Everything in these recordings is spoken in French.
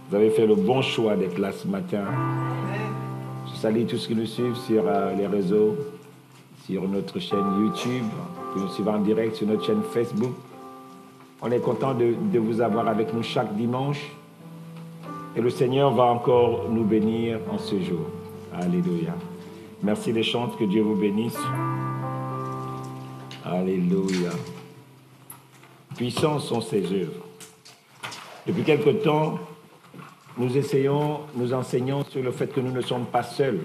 Vous avez fait le bon choix d'être là ce matin. Je salue tous ceux qui nous suivent sur les réseaux, sur notre chaîne YouTube, qui nous suivent en direct sur notre chaîne Facebook. On est content de vous avoir avec nous chaque dimanche. Et le Seigneur va encore nous bénir en ce jour. Alléluia. Merci les chants, que Dieu vous bénisse. Alléluia. Puissantes sont ses œuvres. Depuis quelque temps, nous enseignons sur le fait que nous ne sommes pas seuls.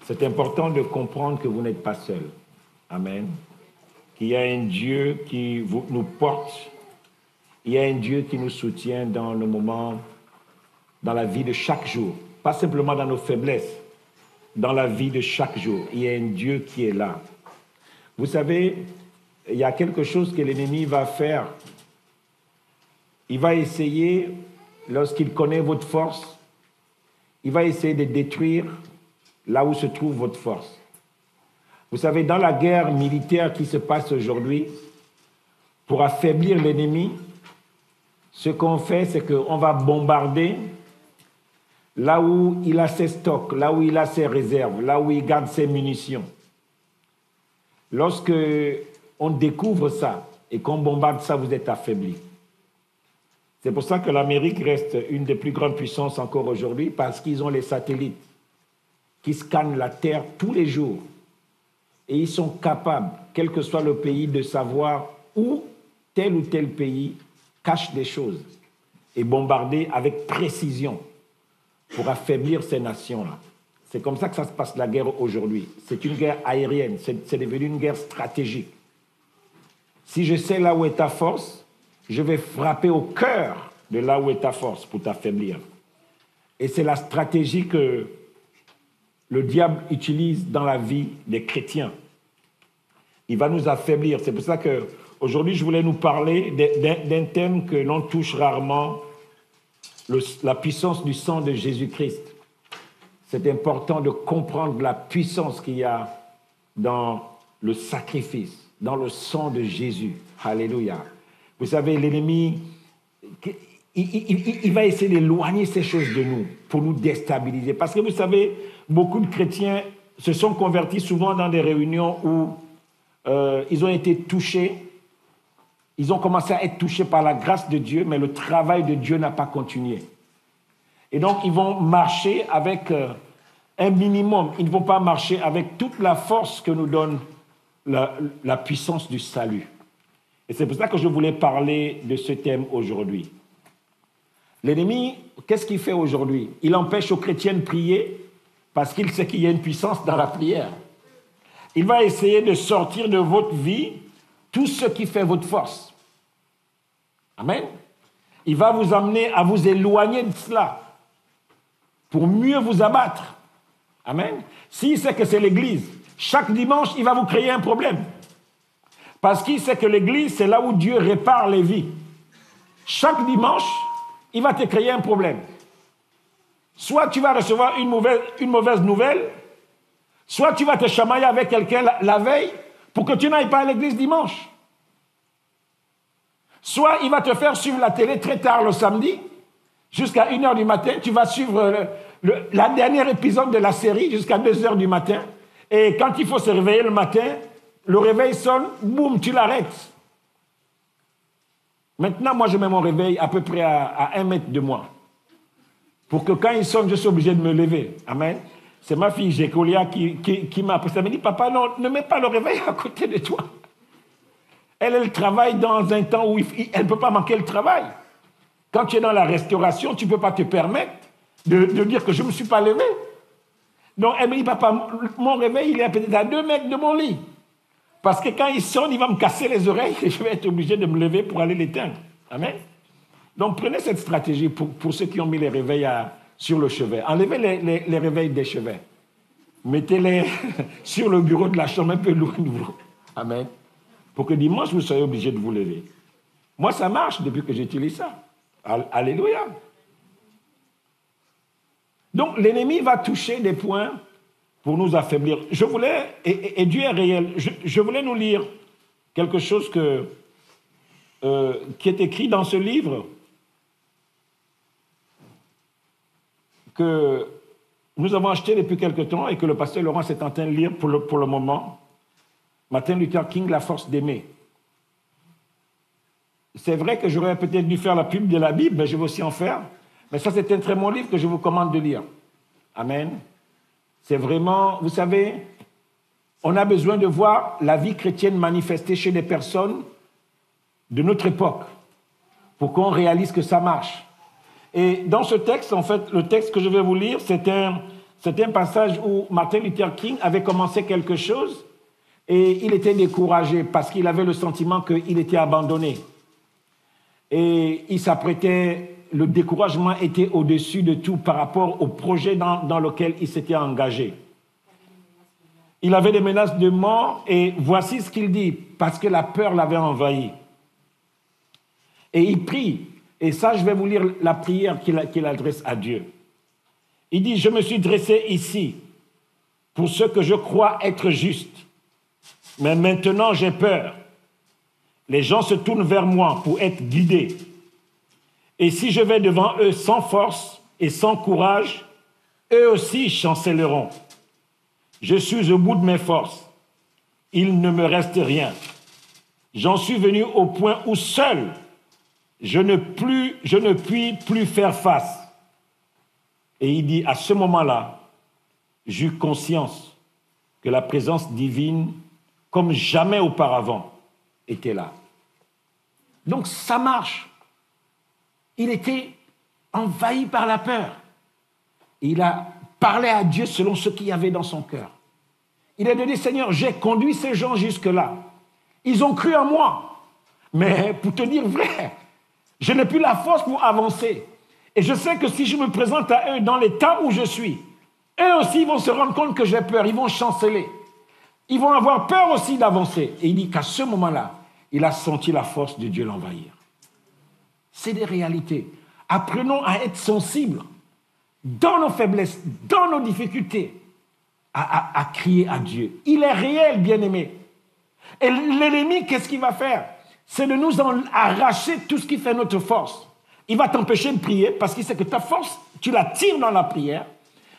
C'est important de comprendre que vous n'êtes pas seuls. Amen. Qu'il y a un Dieu qui nous porte. Il y a un Dieu qui nous soutient dans nos moments, dans la vie de chaque jour. Pas simplement dans nos faiblesses, dans la vie de chaque jour. Il y a un Dieu qui est là. Vous savez, il y a quelque chose que l'ennemi va faire. Il va essayer, lorsqu'il connaît votre force, il va essayer de détruire là où se trouve votre force. Vous savez, dans la guerre militaire qui se passe aujourd'hui, pour affaiblir l'ennemi, ce qu'on fait, c'est qu'on va bombarder là où il a ses stocks, là où il a ses réserves, là où il garde ses munitions. Lorsque on découvre ça et qu'on bombarde ça, vous êtes affaibli. C'est pour ça que l'Amérique reste une des plus grandes puissances encore aujourd'hui, parce qu'ils ont les satellites qui scannent la Terre tous les jours. Et ils sont capables, quel que soit le pays, de savoir où tel ou tel pays cache des choses et bombarder avec précision pour affaiblir ces nations-là. C'est comme ça que ça se passe la guerre aujourd'hui. C'est une guerre aérienne, c'est devenu une guerre stratégique. Si je sais là où est ta force, je vais frapper au cœur de là où est ta force pour t'affaiblir. Et c'est la stratégie que le diable utilise dans la vie des chrétiens. Il va nous affaiblir. C'est pour ça qu'aujourd'hui, je voulais nous parler d'un thème que l'on touche rarement, la puissance du sang de Jésus-Christ. C'est important de comprendre la puissance qu'il y a dans le sacrifice, dans le sang de Jésus. Alléluia. Vous savez, l'ennemi, il va essayer d'éloigner ces choses de nous pour nous déstabiliser. Parce que vous savez, beaucoup de chrétiens se sont convertis souvent dans des réunions où ils ont été touchés. Ils ont commencé à être touchés par la grâce de Dieu, mais le travail de Dieu n'a pas continué. Et donc, ils vont marcher avec un minimum. Ils ne vont pas marcher avec toute la force que nous donne la puissance du salut. Et c'est pour ça que je voulais parler de ce thème aujourd'hui. L'ennemi, qu'est-ce qu'il fait aujourd'hui? Il empêche aux chrétiens de prier parce qu'il sait qu'il y a une puissance dans la prière. Il va essayer de sortir de votre vie tout ce qui fait votre force. Amen. Il va vous amener à vous éloigner de cela pour mieux vous abattre. Amen. S'il sait que c'est l'Église, chaque dimanche, il va vous créer un problème. Parce qu'il sait que l'Église, c'est là où Dieu répare les vies. Chaque dimanche, il va te créer un problème. Soit tu vas recevoir une mauvaise nouvelle, soit tu vas te chamailler avec quelqu'un la veille pour que tu n'ailles pas à l'église dimanche. Soit il va te faire suivre la télé très tard le samedi, jusqu'à 1h du matin. Tu vas suivre la dernière épisode de la série jusqu'à 2h du matin. Et quand il faut se réveiller le matin, le réveil sonne, boum, tu l'arrêtes. Maintenant, moi, je mets mon réveil à peu près à 1 mètre de moi. Pour que quand il sonne, je suis obligé de me lever. Amen. C'est ma fille Gécolia qui m'a appris ça. Elle m'a dit, papa, non, ne mets pas le réveil à côté de toi. Elle travaille dans un temps où elle ne peut pas manquer le travail. Quand tu es dans la restauration, tu ne peux pas te permettre de dire que je ne me suis pas levé. Donc elle me dit, papa, mon réveil, il est peut-être à 2 mètres de mon lit. Parce que quand il sonne, il va me casser les oreilles et je vais être obligé de me lever pour aller l'éteindre. Amen. Donc prenez cette stratégie pour ceux qui ont mis les réveils sur le chevet. Enlevez les réveils des chevets. Mettez-les sur le bureau de la chambre un peu loin de vous. Amen. Pour que dimanche, vous soyez obligés de vous lever. Moi, ça marche depuis que j'utilise ça. Alléluia. Donc, l'ennemi va toucher des points pour nous affaiblir. Je voulais, et Dieu est réel, je voulais nous lire quelque chose qui est écrit dans ce livre. que nous avons acheté depuis quelque temps et que le pasteur Laurent est en train de lire pour le moment. Martin Luther King, La force d'aimer. C'est vrai que j'aurais peut-être dû faire la pub de la Bible, mais je vais aussi en faire. Mais ça, c'est un très bon livre que je vous commande de lire. Amen. C'est vraiment, vous savez, on a besoin de voir la vie chrétienne manifestée chez les personnes de notre époque pour qu'on réalise que ça marche. Et dans ce texte, en fait, le texte que je vais vous lire, c'est un passage où Martin Luther King avait commencé quelque chose et il était découragé parce qu'il avait le sentiment qu'il était abandonné. Et il s'apprêtait, le découragement était au-dessus de tout par rapport au projet dans lequel il s'était engagé. Il avait des menaces de mort et voici ce qu'il dit, parce que la peur l'avait envahi. Et il prie, et ça je vais vous lire la prière qu'il adresse à Dieu. Il dit, je me suis dressé ici pour ce que je crois être juste, mais maintenant j'ai peur. Les gens se tournent vers moi pour être guidés. Et si je vais devant eux sans force et sans courage, eux aussi chancelleront. Je suis au bout de mes forces. Il ne me reste rien. J'en suis venu au point où seul je ne puis plus faire face. Et il dit, à ce moment-là, j'eus conscience que la présence divine, comme jamais auparavant, était là. Donc ça marche. Il était envahi par la peur. Il a parlé à Dieu selon ce qu'il y avait dans son cœur. Il a dit, Seigneur, j'ai conduit ces gens jusque-là. Ils ont cru en moi. Mais pour te dire vrai, je n'ai plus la force pour avancer. Et je sais que si je me présente à eux dans l'état où je suis, eux aussi vont se rendre compte que j'ai peur. Ils vont chanceler. Ils vont avoir peur aussi d'avancer. Et il dit qu'à ce moment-là, il a senti la force de Dieu l'envahir. C'est des réalités. Apprenons à être sensibles dans nos faiblesses, dans nos difficultés, à crier à Dieu. Il est réel, bien-aimé. Et l'ennemi, qu'est-ce qu'il va faire? C'est de nous arracher tout ce qui fait notre force. Il va t'empêcher de prier parce qu'il sait que ta force, tu la tires dans la prière.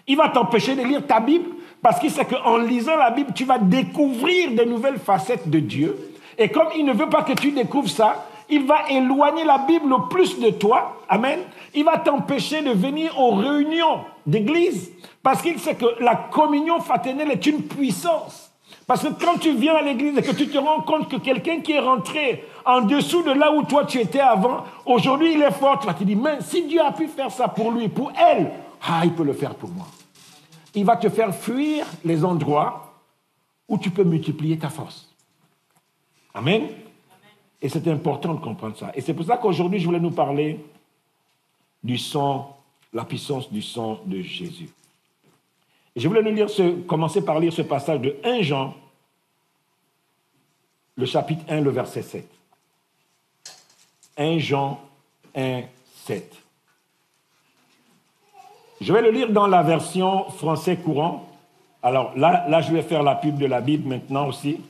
Il va t'empêcher de lire ta Bible parce qu'il sait qu'en lisant la Bible, tu vas découvrir des nouvelles facettes de Dieu. Et comme il ne veut pas que tu découvres ça, il va éloigner la Bible le plus de toi. Amen. Il va t'empêcher de venir aux réunions d'église parce qu'il sait que la communion fraternelle est une puissance. Parce que quand tu viens à l'église et que tu te rends compte que quelqu'un qui est rentré en dessous de là où toi tu étais avant, aujourd'hui il est fort, tu vas te dire, mais si Dieu a pu faire ça pour lui, pour elle, il peut le faire pour moi. Il va te faire fuir les endroits où tu peux multiplier ta force. Amen. Et c'est important de comprendre ça. Et c'est pour ça qu'aujourd'hui, je voulais nous parler du sang, la puissance du sang de Jésus. Et je voulais nous commencer par lire ce passage de 1 Jean, le chapitre 1, le verset 7. 1 Jean 1, 7. Je vais le lire dans la version français courant. Alors là, je vais faire la pub de la Bible maintenant aussi.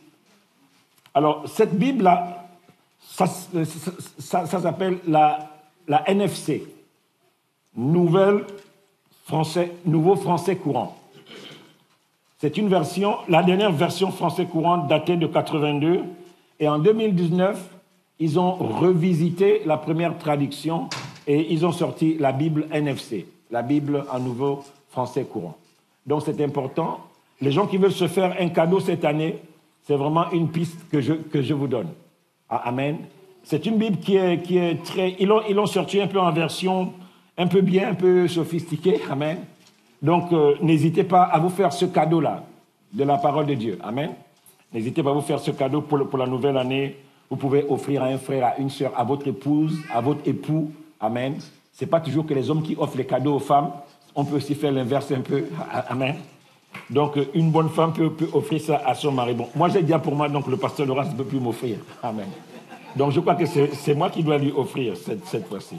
Alors, cette Bible-là, ça s'appelle la NFC, Nouveau Français Courant. C'est une version, la dernière version français courant datée de 82. Et en 2019, ils ont revisité la première traduction et ils ont sorti la Bible NFC, la Bible en Nouveau Français Courant. Donc c'est important. Les gens qui veulent se faire un cadeau cette année, c'est vraiment une piste que je vous donne. Amen. C'est une Bible qui est très... Ils l'ont sorti un peu en version un peu bien, un peu sophistiquée. Amen. Donc, n'hésitez pas à vous faire ce cadeau-là, de la parole de Dieu. Amen. N'hésitez pas à vous faire ce cadeau pour la nouvelle année. Vous pouvez offrir à un frère, à une sœur, à votre épouse, à votre époux. Amen. Ce n'est pas toujours que les hommes qui offrent les cadeaux aux femmes. On peut aussi faire l'inverse un peu. Amen. Donc, une bonne femme peut offrir ça à son mari. Bon, moi, j'ai déjà pour moi, donc le pasteur Laurent ne peut plus m'offrir. Amen. Donc, je crois que c'est moi qui dois lui offrir cette fois-ci.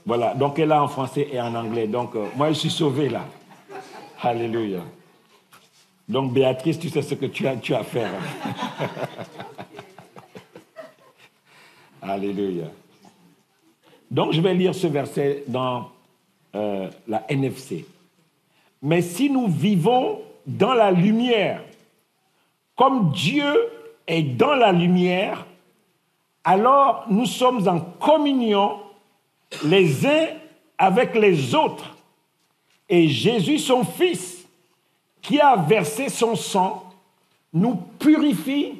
Voilà, donc elle a en français et en anglais. Donc, moi, je suis sauvé là. Alléluia. Donc, Béatrice, tu sais ce que tu as à faire. Alléluia. Donc, je vais lire ce verset dans la NFC. Mais si nous vivons dans la lumière, comme Dieu est dans la lumière, alors nous sommes en communion les uns avec les autres. Et Jésus, son Fils, qui a versé son sang, nous purifie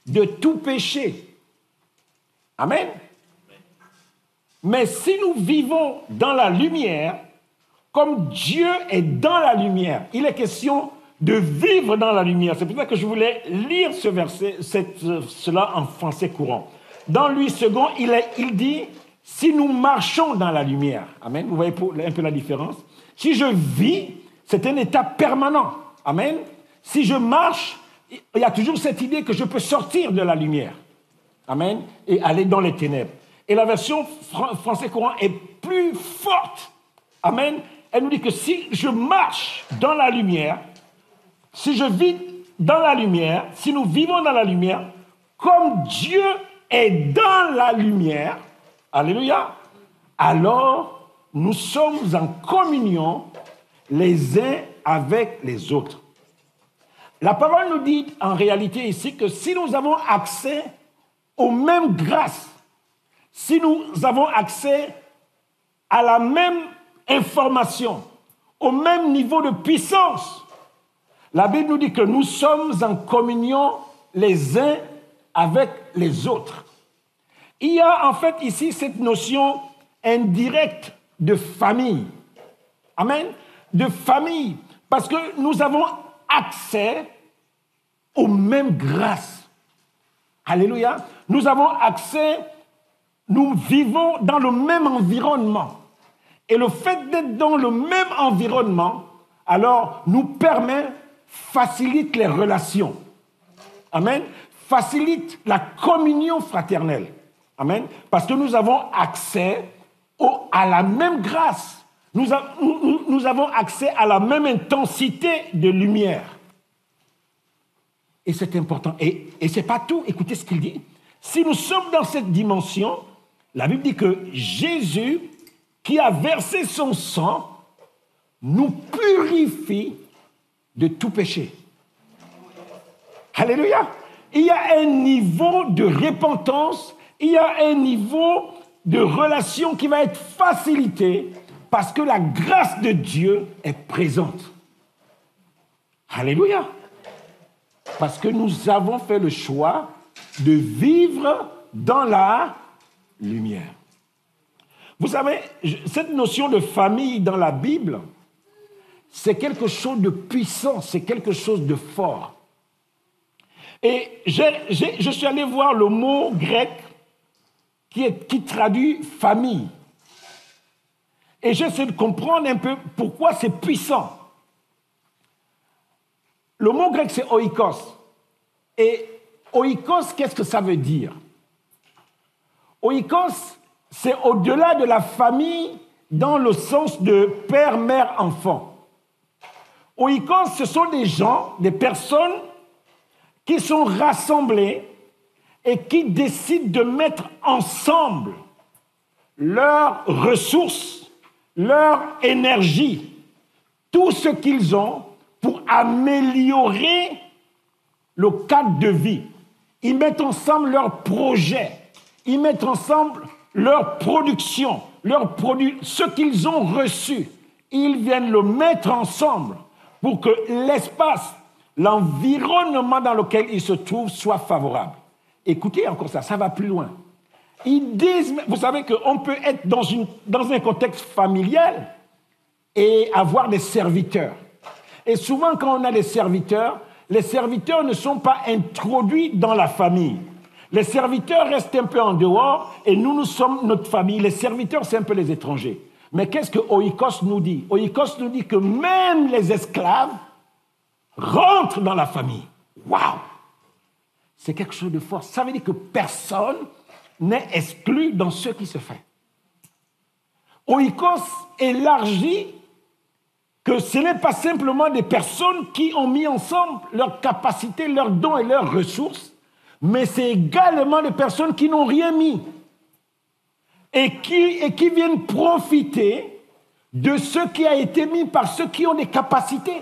de tout péché. Amen. Mais si nous vivons dans la lumière, comme Dieu est dans la lumière, il est question de vivre dans la lumière. C'est pour ça que je voulais lire ce verset, cela en français courant. Dans Louis II, il dit, si nous marchons dans la lumière, amen, vous voyez un peu la différence. Si je vis, c'est un état permanent, amen. Si je marche, il y a toujours cette idée que je peux sortir de la lumière, amen, et aller dans les ténèbres. Et la version français courant est plus forte, amen. Elle nous dit que si je marche dans la lumière, si je vis dans la lumière, si nous vivons dans la lumière, comme Dieu est dans la lumière, alléluia, alors nous sommes en communion les uns avec les autres. La parole nous dit en réalité ici que si nous avons accès aux mêmes grâces, si nous avons accès à la même information, au même niveau de puissance, la Bible nous dit que nous sommes en communion les uns avec les autres. Il y a en fait ici cette notion indirecte de famille. Amen. De famille. Parce que nous avons accès aux mêmes grâces. Alléluia. Nous avons accès, nous vivons dans le même environnement. Et le fait d'être dans le même environnement, alors, nous permet, facilite les relations. Amen. Facilite la communion fraternelle. Amen. Parce que nous avons accès à la même grâce. Nous avons accès à la même intensité de lumière. Et c'est important. Et ce n'est pas tout. Écoutez ce qu'il dit. Si nous sommes dans cette dimension, la Bible dit que Jésus, qui a versé son sang, nous purifie de tout péché. Alléluia. Il y a un niveau de repentance, il y a un niveau de relation qui va être facilité parce que la grâce de Dieu est présente. Alléluia. Parce que nous avons fait le choix de vivre dans la lumière. Vous savez, cette notion de famille dans la Bible, c'est quelque chose de puissant, c'est quelque chose de fort. Et je suis allé voir le mot grec qui traduit famille. Et j'essaie de comprendre un peu pourquoi c'est puissant. Le mot grec, c'est oikos. Et oikos, qu'est-ce que ça veut dire? Oikos, c'est au-delà de la famille dans le sens de père, mère, enfant. Oikos, ce sont des gens, des personnes qui sont rassemblés et qui décident de mettre ensemble leurs ressources, leur énergie, tout ce qu'ils ont pour améliorer le cadre de vie. Ils mettent ensemble leurs projets, ils mettent ensemble leur production, ce qu'ils ont reçu. Ils viennent le mettre ensemble pour que l'espace, l'environnement dans lequel ils se trouvent soit favorable. Écoutez encore ça va plus loin. Ils disent, vous savez qu'on peut être dans un contexte familial et avoir des serviteurs. Et souvent, quand on a des serviteurs, les serviteurs ne sont pas introduits dans la famille. Les serviteurs restent un peu en dehors et nous sommes notre famille. Les serviteurs, c'est un peu les étrangers. Mais qu'est-ce que Oikos nous dit? Oikos nous dit que même les esclaves rentrent dans la famille. Waouh! C'est quelque chose de fort. Ça veut dire que personne n'est exclu dans ce qui se fait. Oikos élargit que ce n'est pas simplement des personnes qui ont mis ensemble leurs capacités, leurs dons et leurs ressources, mais c'est également des personnes qui n'ont rien mis et qui viennent profiter de ce qui a été mis par ceux qui ont des capacités.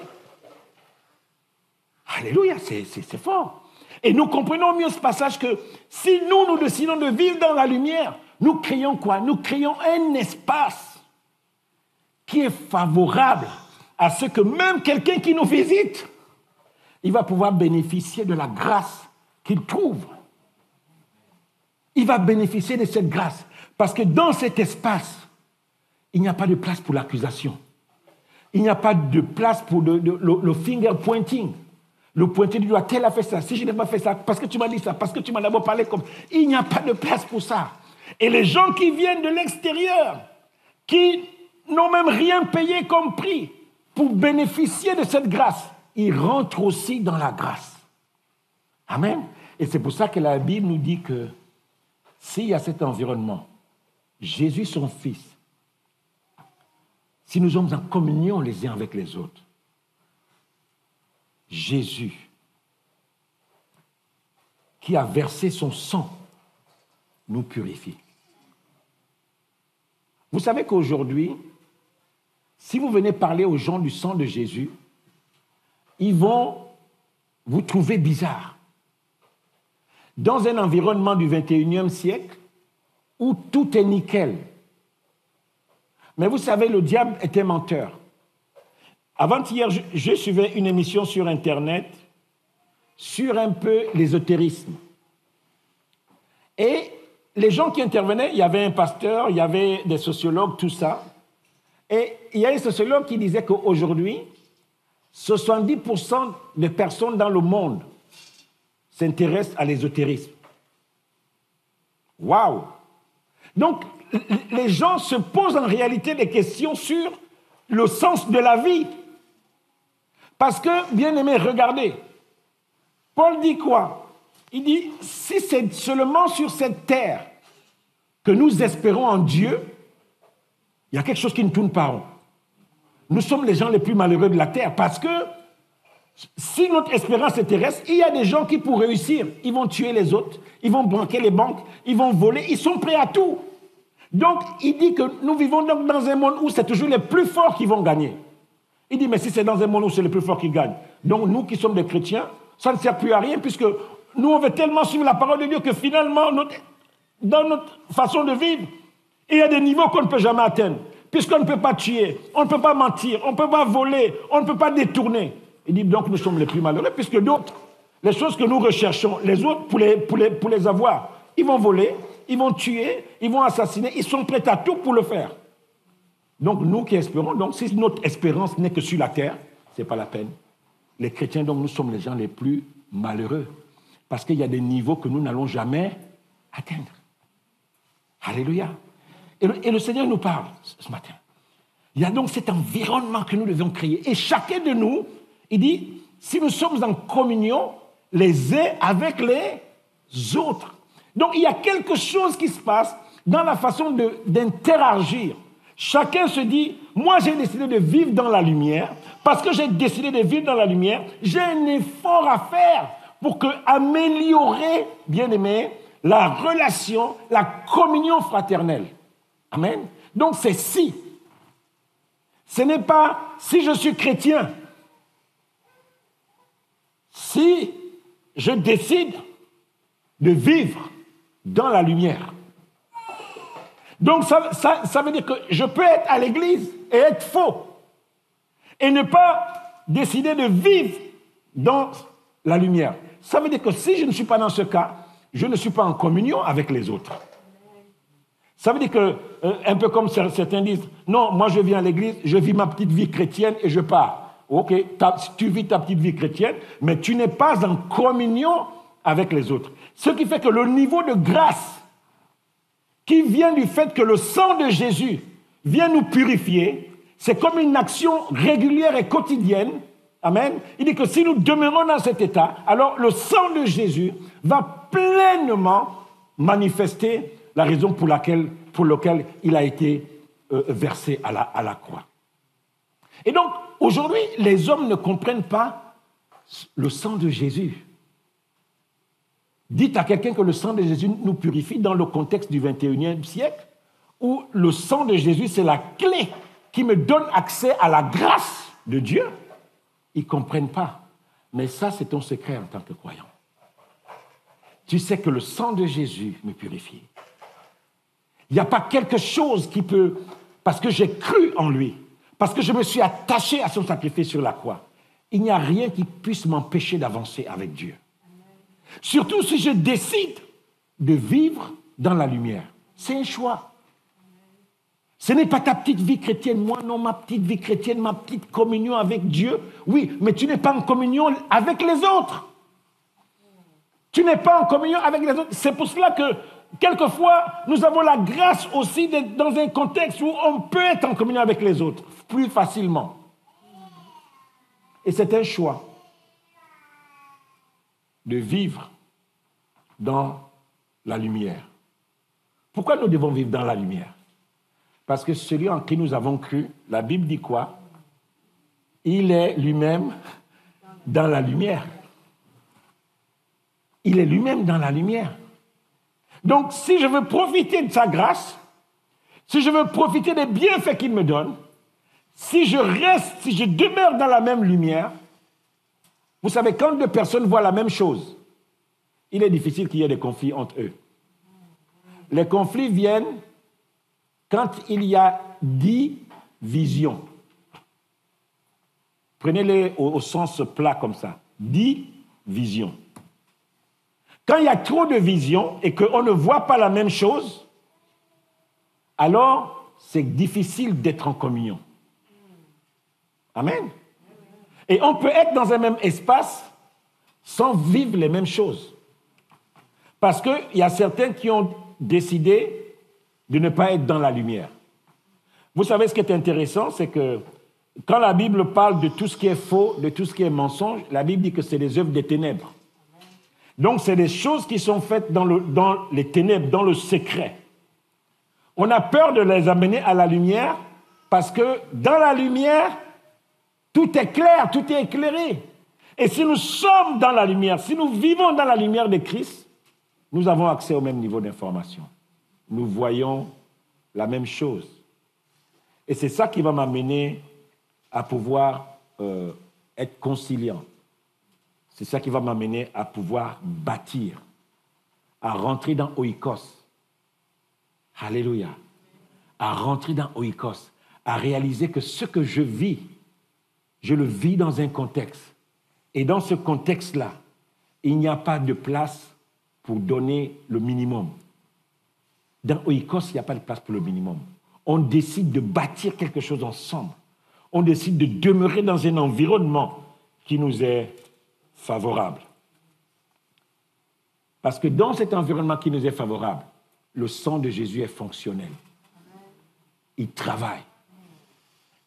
Alléluia, c'est fort. Et nous comprenons mieux ce passage que si nous décidons de vivre dans la lumière, nous créons quoi? Nous créons un espace qui est favorable à ce que même quelqu'un qui nous visite, il va pouvoir bénéficier de la grâce qu'il trouve. Il va bénéficier de cette grâce. Parce que dans cet espace, il n'y a pas de place pour l'accusation. Il n'y a pas de place pour le finger pointing. Le pointer du doigt, tel a fait ça. Si je n'ai pas fait ça, parce que tu m'as dit ça, parce que tu m'as d'abord parlé comme ça. Il n'y a pas de place pour ça. Et les gens qui viennent de l'extérieur, qui n'ont même rien payé comme prix pour bénéficier de cette grâce, ils rentrent aussi dans la grâce. Amen. Et c'est pour ça que la Bible nous dit que s'il y a cet environnement, Jésus son Fils, si nous sommes en communion les uns avec les autres, Jésus, qui a versé son sang, nous purifie. Vous savez qu'aujourd'hui, si vous venez parler aux gens du sang de Jésus, ils vont vous trouver bizarre. Dans un environnement du 21e siècle, où tout est nickel. Mais vous savez, le diable était menteur. Avant-hier, je suivais une émission sur Internet sur un peu l'ésotérisme. Et les gens qui intervenaient, il y avait un pasteur, il y avait des sociologues, tout ça. Et il y a un sociologue qui disait qu'aujourd'hui, 70% des personnes dans le monde s'intéressent à l'ésotérisme. Waouh! Donc, les gens se posent en réalité des questions sur le sens de la vie. Parce que, bien aimé, regardez, Paul dit quoi? Il dit, si c'est seulement sur cette terre que nous espérons en Dieu, il y a quelque chose qui ne tourne pas rond. Nous sommes les gens les plus malheureux de la terre parce que si notre espérance est terrestre, il y a des gens qui, pour réussir, ils vont tuer les autres, ils vont braquer les banques, ils vont voler, ils sont prêts à tout. Donc, il dit que nous vivons donc dans un monde où c'est toujours les plus forts qui vont gagner. Il dit, mais si c'est dans un monde où c'est les plus forts qui gagnent, donc nous qui sommes des chrétiens, ça ne sert plus à rien puisque nous, on veut tellement suivre la parole de Dieu que finalement, dans notre façon de vivre, il y a des niveaux qu'on ne peut jamais atteindre. Puisqu'on ne peut pas tuer, on ne peut pas mentir, on ne peut pas voler, on ne peut pas détourner. Il dit donc nous sommes les plus malheureux puisque d'autres, les choses que nous recherchons, les autres, pour les avoir, ils vont voler, ils vont tuer, ils vont assassiner, ils sont prêts à tout pour le faire. Donc nous qui espérons, donc si notre espérance n'est que sur la terre, ce n'est pas la peine. Les chrétiens, donc nous sommes les gens les plus malheureux parce qu'il y a des niveaux que nous n'allons jamais atteindre. Alléluia. Et le Seigneur nous parle ce matin. Il y a donc cet environnement que nous devons créer. Et chacun de nous, il dit, si nous sommes en communion les uns avec les autres. Donc il y a quelque chose qui se passe dans la façon d'interagir. Chacun se dit, moi j'ai décidé de vivre dans la lumière. Parce que j'ai décidé de vivre dans la lumière, j'ai un effort à faire pour améliorer, bien aimé, la relation, la communion fraternelle. Amen. Donc c'est si. Ce n'est pas si je suis chrétien. Si je décide de vivre dans la lumière. Donc ça veut dire que je peux être à l'église et être faux. Et ne pas décider de vivre dans la lumière. Ça veut dire que si je ne suis pas dans ce cas, je ne suis pas en communion avec les autres. Ça veut dire que, un peu comme certains disent, non, moi je viens à l'église, je vis ma petite vie chrétienne et je pars. Ok, tu vis ta petite vie chrétienne, mais tu n'es pas en communion avec les autres. Ce qui fait que le niveau de grâce qui vient du fait que le sang de Jésus vient nous purifier, c'est comme une action régulière et quotidienne. Amen. Il dit que si nous demeurons dans cet état, alors le sang de Jésus va pleinement manifester la raison pour laquelle il a été versé à la croix. Et donc, aujourd'hui, les hommes ne comprennent pas le sang de Jésus. Dites à quelqu'un que le sang de Jésus nous purifie dans le contexte du 21e siècle, où le sang de Jésus, c'est la clé qui me donne accès à la grâce de Dieu, ils ne comprennent pas. Mais ça, c'est ton secret en tant que croyant. Tu sais que le sang de Jésus me purifie. Il n'y a pas quelque chose qui peut, parce que j'ai cru en lui, parce que je me suis attaché à son sacrifice sur la croix, il n'y a rien qui puisse m'empêcher d'avancer avec Dieu. Surtout si je décide de vivre dans la lumière. C'est un choix. Ce n'est pas ta petite vie chrétienne. Moi, non, ma petite vie chrétienne, ma petite communion avec Dieu. Oui, mais tu n'es pas en communion avec les autres. Tu n'es pas en communion avec les autres. C'est pour cela que, quelquefois, nous avons la grâce aussi d'être dans un contexte où on peut être en communion avec les autres plus facilement. Et c'est un choix de vivre dans la lumière. Pourquoi nous devons vivre dans la lumière? Parce que celui en qui nous avons cru, la Bible dit quoi? Il est lui-même dans la lumière. Il est lui-même dans la lumière. Donc, si je veux profiter de sa grâce, si je veux profiter des bienfaits qu'il me donne, si je reste, si je demeure dans la même lumière, vous savez, quand deux personnes voient la même chose, il est difficile qu'il y ait des conflits entre eux. Les conflits viennent quand il y a 10 visions. Prenez-les au sens plat comme ça. 10 visions. Quand il y a trop de visions et qu'on ne voit pas la même chose, alors c'est difficile d'être en communion. Amen. Et on peut être dans un même espace sans vivre les mêmes choses. Parce qu'il y a certains qui ont décidé de ne pas être dans la lumière. Vous savez ce qui est intéressant, c'est que quand la Bible parle de tout ce qui est faux, de tout ce qui est mensonge, la Bible dit que c'est des œuvres des ténèbres. Donc c'est des choses qui sont faites dans les ténèbres, dans le secret. On a peur de les amener à la lumière parce que dans la lumière, tout est clair, tout est éclairé. Et si nous sommes dans la lumière, si nous vivons dans la lumière de Christ, nous avons accès au même niveau d'information. Nous voyons la même chose. Et c'est ça qui va m'amener à pouvoir être conciliant. C'est ça qui va m'amener à pouvoir bâtir, à rentrer dans Oikos. Alléluia. À rentrer dans Oikos, à réaliser que ce que je vis, je le vis dans un contexte. Et dans ce contexte-là, il n'y a pas de place pour donner le minimum. Dans Oikos, il n'y a pas de place pour le minimum. On décide de bâtir quelque chose ensemble. On décide de demeurer dans un environnement qui nous est favorable. Parce que dans cet environnement qui nous est favorable, le sang de Jésus est fonctionnel. Il travaille.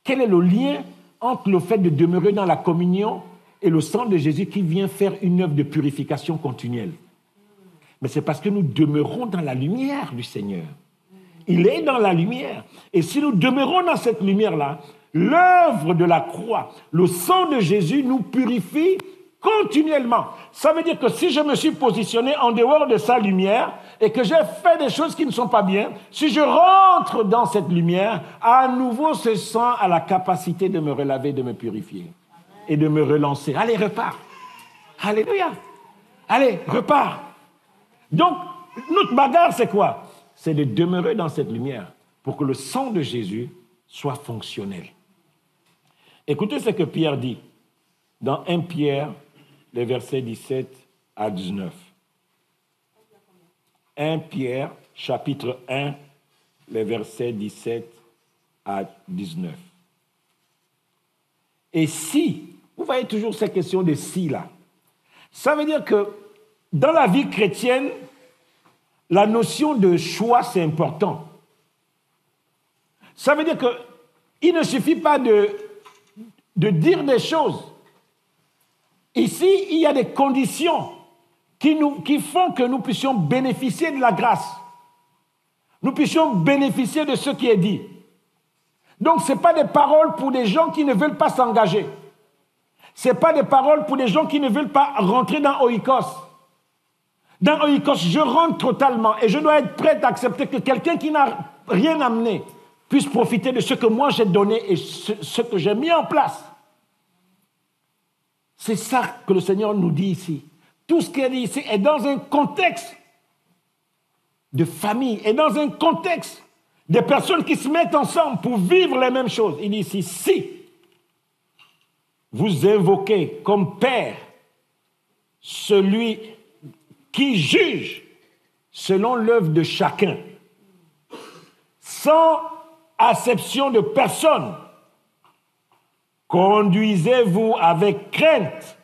Quel est le lien entre le fait de demeurer dans la communion et le sang de Jésus qui vient faire une œuvre de purification continuelle? Mais c'est parce que nous demeurons dans la lumière du Seigneur. Il est dans la lumière. Et si nous demeurons dans cette lumière-là, l'œuvre de la croix, le sang de Jésus nous purifie continuellement. Ça veut dire que si je me suis positionné en dehors de sa lumière et que j'ai fait des choses qui ne sont pas bien, si je rentre dans cette lumière, à nouveau ce sang a la capacité de me relaver, de me purifier et de me relancer. Allez, repars. Alléluia. Allez, repars. Donc, notre bagarre, c'est quoi? C'est de demeurer dans cette lumière pour que le sang de Jésus soit fonctionnel. Écoutez ce que Pierre dit dans 1 Pierre, les versets 17 à 19. 1 Pierre, chapitre 1, les versets 17 à 19. Et si, vous voyez toujours cette question de si là, ça veut dire que dans la vie chrétienne, la notion de choix, c'est important. Ça veut dire qu'il ne suffit pas de dire des choses. Ici, il y a des conditions qui font que nous puissions bénéficier de la grâce. Nous puissions bénéficier de ce qui est dit. Donc, ce n'est pas des paroles pour des gens qui ne veulent pas s'engager. Ce n'est pas des paroles pour des gens qui ne veulent pas rentrer dans Oikos. Dans Oikos, je rentre totalement et je dois être prêt à accepter que quelqu'un qui n'a rien amené puisse profiter de ce que moi j'ai donné et ce que j'ai mis en place. C'est ça que le Seigneur nous dit ici. Tout ce qu'il est dit ici est dans un contexte de famille, est dans un contexte de personnes qui se mettent ensemble pour vivre les mêmes choses. Il dit ici, si vous invoquez comme Père celui qui juge selon l'œuvre de chacun, sans acception de personne, conduisez-vous avec crainte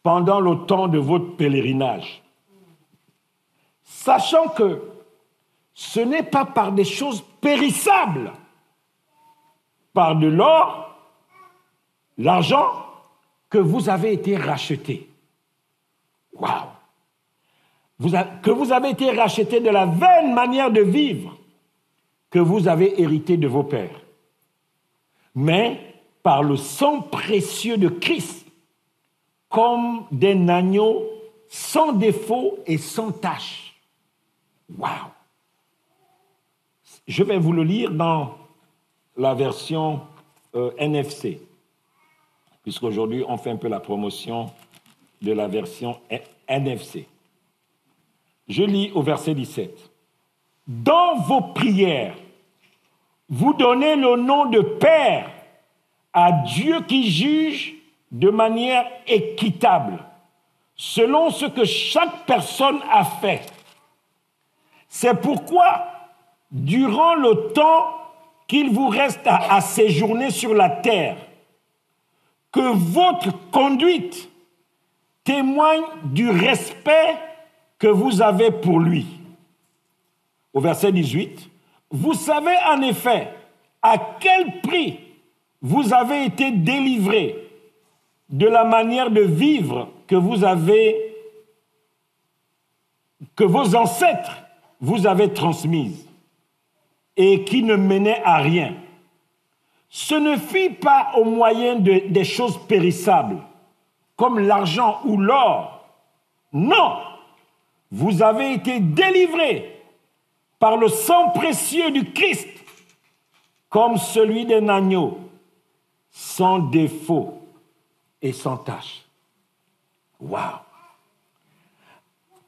pendant le temps de votre pèlerinage, sachant que ce n'est pas par des choses périssables, par de l'or, l'argent, que vous avez été rachetés. Waouh! Que vous avez été rachetés de la vaine manière de vivre que vous avez hérité de vos pères, mais par le sang précieux de Christ, comme d'un agneau sans défaut et sans tache. Waouh! Je vais vous le lire dans la version NFC, puisqu'aujourd'hui on fait un peu la promotion de la version NFC. Je lis au verset 17. Dans vos prières, vous donnez le nom de Père à Dieu qui juge de manière équitable, selon ce que chaque personne a fait. C'est pourquoi, durant le temps qu'il vous reste à séjourner sur la terre, que votre conduite témoigne du respect que vous avez pour lui. Au verset 18, vous savez en effet à quel prix vous avez été délivrés de la manière de vivre que vos ancêtres vous avaient transmise et qui ne menait à rien. Ce ne fut pas au moyen des choses périssables, comme l'argent ou l'or. Non, vous avez été délivrés par le sang précieux du Christ, comme celui d'un agneau, sans défaut et sans tache. Waouh!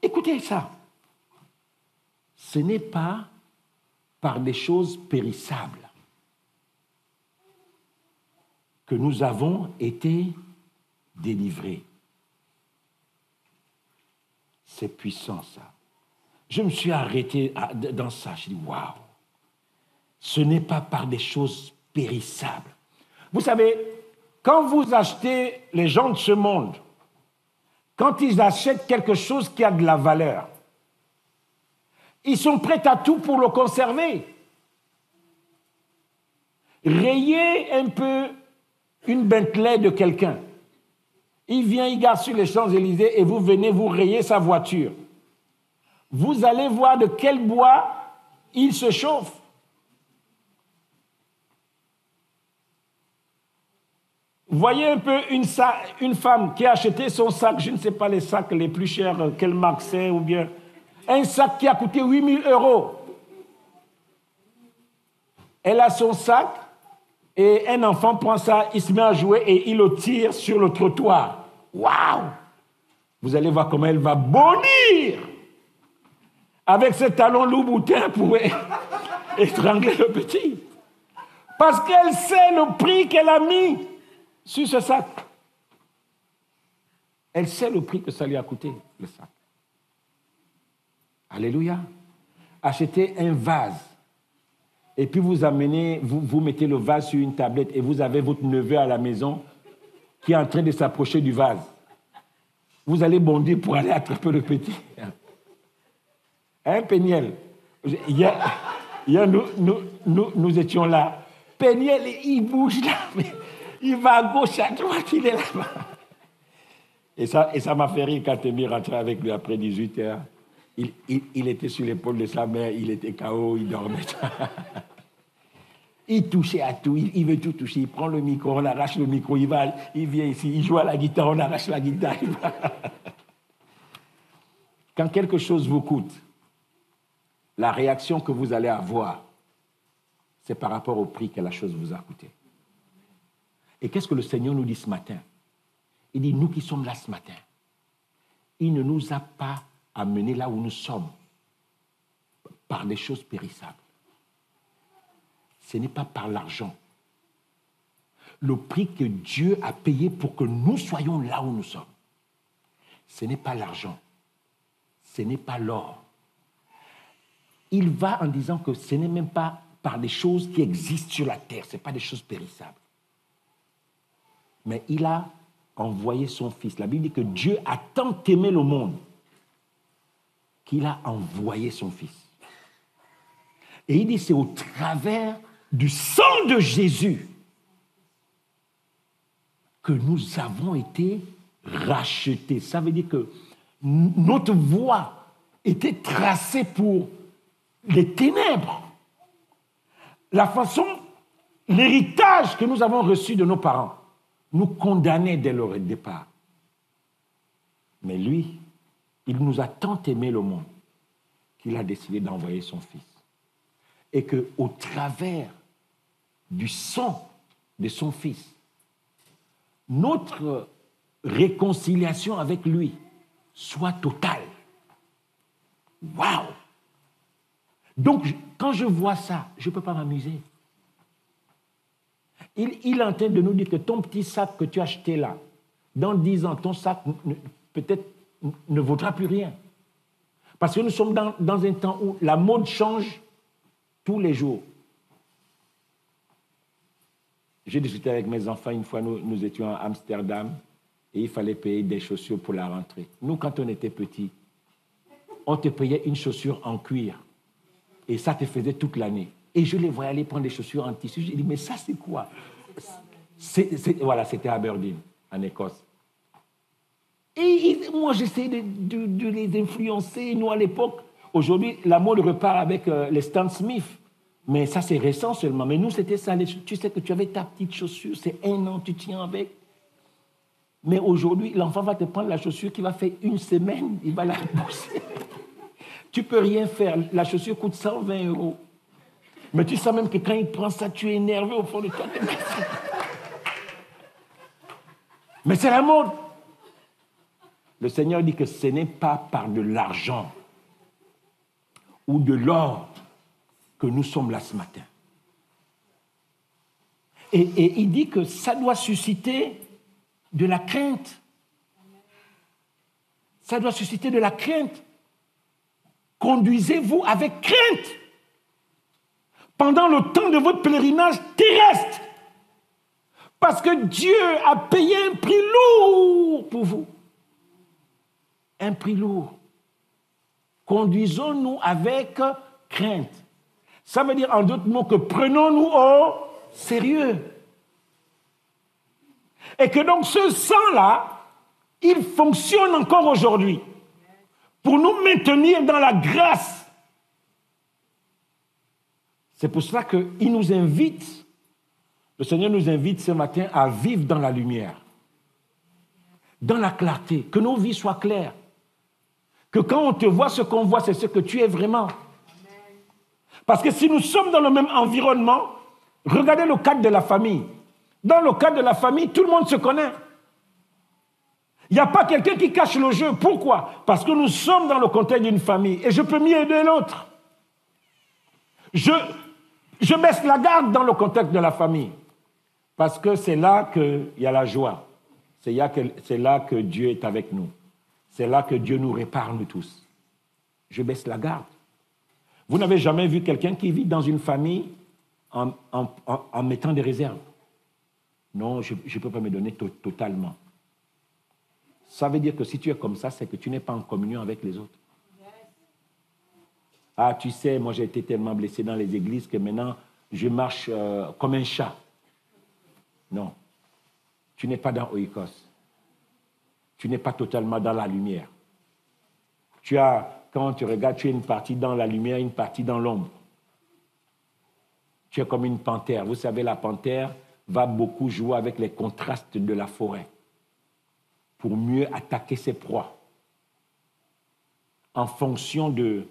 Écoutez ça. Ce n'est pas par des choses périssables que nous avons été délivrés. C'est puissant, ça. Je me suis arrêté dans ça. Je dis, waouh! Ce n'est pas par des choses périssables. Vous savez, quand vous achetez les gens de ce monde, quand ils achètent quelque chose qui a de la valeur, ils sont prêts à tout pour le conserver. Rayez un peu une Bentley de quelqu'un. Il vient, il gare sur les Champs-Élysées et vous venez vous rayer sa voiture. Vous allez voir de quel bois il se chauffe. Voyez un peu une femme qui a acheté son sac, je ne sais pas les sacs les plus chers, quelle marque c'est, ou bien un sac qui a coûté 8 000 €. Elle a son sac et un enfant prend ça, il se met à jouer et il le tire sur le trottoir. Waouh! Vous allez voir comment elle va bondir avec ses talons loup-boutin pour étrangler le petit. Parce qu'elle sait le prix qu'elle a mis sur ce sac. Elle sait le prix que ça lui a coûté, le sac. Alléluia. Achetez un vase. Et puis vous amenez, vous mettez le vase sur une tablette et vous avez votre neveu à la maison qui est en train de s'approcher du vase. Vous allez bondir pour aller attraper le petit. Hein, Péniel? Nous étions là. Péniel, il bouge là, mais il va à gauche, à droite, il est là-bas. Et ça m'a fait rire quand Témi rentrait avec lui après 18 heures. Il était sur l'épaule de sa mère, il était KO, il dormait. Il touchait à tout, il veut tout toucher. Il prend le micro, on arrache le micro, il vient ici, il joue à la guitare, on arrache la guitare. Quand quelque chose vous coûte, la réaction que vous allez avoir, c'est par rapport au prix que la chose vous a coûté. Et qu'est-ce que le Seigneur nous dit ce matin? Il dit, nous qui sommes là ce matin, il ne nous a pas amenés là où nous sommes par des choses périssables. Ce n'est pas par l'argent. Le prix que Dieu a payé pour que nous soyons là où nous sommes, ce n'est pas l'argent, ce n'est pas l'or. Il va en disant que ce n'est même pas par des choses qui existent sur la terre, ce n'est pas des choses périssables. Mais il a envoyé son Fils. La Bible dit que Dieu a tant aimé le monde qu'il a envoyé son Fils. Et il dit, c'est au travers du sang de Jésus que nous avons été rachetés. Ça veut dire que notre voie était tracée pour les ténèbres. La façon, l'héritage que nous avons reçu de nos parents nous condamnait dès le départ. Mais lui, il nous a tant aimé le monde qu'il a décidé d'envoyer son Fils. Et qu'au travers du sang de son Fils, notre réconciliation avec lui soit totale. Waouh! Donc, quand je vois ça, je ne peux pas m'amuser. Il est en train de nous dire que ton petit sac que tu as acheté là, dans 10 ans, ton sac peut-être ne vaudra plus rien. Parce que nous sommes dans un temps où la mode change tous les jours. J'ai discuté avec mes enfants une fois, nous étions à Amsterdam et il fallait payer des chaussures pour la rentrée. Nous, quand on était petits, on te payait une chaussure en cuir et ça te faisait toute l'année. Et je les voyais aller prendre des chaussures en tissu. J'ai dit, mais ça, c'est quoi? Voilà, c'était à Aberdeen, en Écosse. Et moi, j'essayais de les influencer. Nous, à l'époque, aujourd'hui, la mode repart avec les Stan Smith. Mais ça, c'est récent seulement. Mais nous, c'était ça. Tu sais que tu avais ta petite chaussure, c'est 1 an, tu tiens avec. Mais aujourd'hui, l'enfant va te prendre la chaussure qui va faire 1 semaine, il va la pousser. Tu ne peux rien faire. La chaussure coûte 120 €. Mais tu sais même que quand il prend ça, tu es énervé au fond de toi. Mais c'est la mode. Le Seigneur dit que ce n'est pas par de l'argent ou de l'or que nous sommes là ce matin. Et il dit que ça doit susciter de la crainte. Ça doit susciter de la crainte. Conduisez-vous avec crainte pendant le temps de votre pèlerinage terrestre. Parce que Dieu a payé un prix lourd pour vous. Un prix lourd. Conduisons-nous avec crainte. Ça veut dire en d'autres mots que prenons-nous au sérieux. Et que donc ce sang-là, il fonctionne encore aujourd'hui pour nous maintenir dans la grâce. C'est pour cela qu'il nous invite, le Seigneur nous invite ce matin à vivre dans la lumière, dans la clarté, que nos vies soient claires. Que quand on te voit, ce qu'on voit, c'est ce que tu es vraiment. Parce que si nous sommes dans le même environnement, regardez le cadre de la famille. Dans le cadre de la famille, tout le monde se connaît. Il n'y a pas quelqu'un qui cache le jeu. Pourquoi? Parce que nous sommes dans le contexte d'une famille et je peux mieux aider l'autre. Je baisse la garde dans le contexte de la famille parce que c'est là qu'il y a la joie. C'est là que Dieu est avec nous. C'est là que Dieu nous répare, nous tous. Je baisse la garde. Vous n'avez jamais vu quelqu'un qui vit dans une famille en mettant des réserves? Non, je ne peux pas me donner totalement. Ça veut dire que si tu es comme ça, c'est que tu n'es pas en communion avec les autres. Ah, tu sais, moi j'ai été tellement blessé dans les églises que maintenant, je marche comme un chat. Non, tu n'es pas dans Oikos. Tu n'es pas totalement dans la lumière. Quand tu regardes, tu as une partie dans la lumière, une partie dans l'ombre. Tu es comme une panthère. Vous savez, la panthère va beaucoup jouer avec les contrastes de la forêt pour mieux attaquer ses proies en fonction de